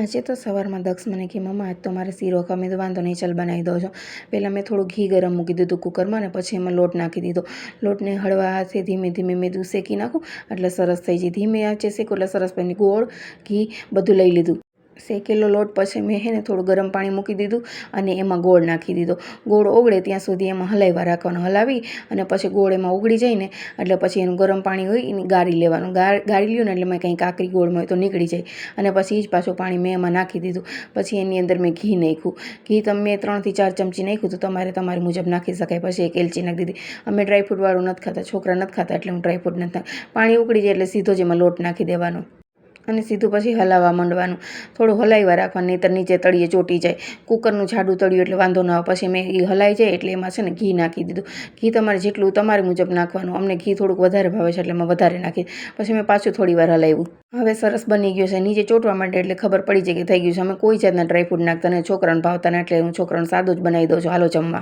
આજે તો સવારમાં દક્ષ મને કે મમ્મા આજ તો મારે શીરો ખમે તો વાંધો નહીં ચાલ બનાવી દઉં છું. પહેલાં મેં થોડું ઘી ગરમ મૂકી દીધું કુકરમાં અને પછી એમાં લોટ નાખી દીધો. લોટને હળવા હાથે ધીમે ધીમે મેં શેકી નાખું એટલે સરસ થઈ જાય. ધીમે આંચે શેકો એટલે સરસ બની. ગોળ ઘી બધું લઈ લીધું. શેકેલો લોટ પછી મેં થોડું ગરમ પાણી મૂકી દીધું અને એમાં ગોળ નાખી દીધો. ગોળ ઓગળે ત્યાં સુધી એમાં હલાવ્યા રાખવાનું. હલાવી અને પછી ગોળ એમાં ઓગળી જાય ને એટલે પછી એનું ગરમ પાણી હોય એને ગાળી લેવાનું. ગાળી લ્યું ને એટલે મેં કંઈ કાકરી ગોળમાં હોય તો નીકળી જાય. અને પછી એ જ પાછું પાણી મેં એમાં નાખી દીધું. પછી એની અંદર મેં ઘી નાખ્યું. ઘી તમે 3 થી 4 ચમચી નાખ્યું તો તમારે તમારી મુજબ નાખી શકાય. પછી એક એલચી નાખી દીધી. અમે ડ્રાયફ્રૂટવાળું નથી ખાતા, છોકરા નથી ખાતા એટલે હું ડ્રાયફ્રૂટ નથી નાખતા. પાણી ઉકળી જાય એટલે સીધો જ એમાં લોટ નાખી દેવાનો અને સીધું પછી હલાવવા માંડવાનું. થોડું હલાવ્યા રાખવાનું, નહીંતર નીચે તળિયે ચોટી જાય. કુકરનું જાડું તળિયું એટલે વાંધો ન આવે. પછી મેં એ હલાઈ જાય એટલે એમાં છે ને ઘી નાખી દીધું. ઘી તમારે જેટલું તમારે મુજબ નાખવાનું. અમને ઘી થોડુંક વધારે ભાવે છે એટલે મેં વધારે નાખી. પછી મેં પાછું થોડી વાર હલાવ્યું. હવે સરસ બની ગયું છે. નીચે ચોંટવા માંડે એટલે ખબર પડી જાય કે થઈ ગયું છે. અમે કોઈ જાતના ડ્રાયફ્રૂટ નાખતા ને છોકરાને ભાવતા ને એટલે હું છોકરાને સાદું જ બનાવી દઉં છું. હાલો જમવા.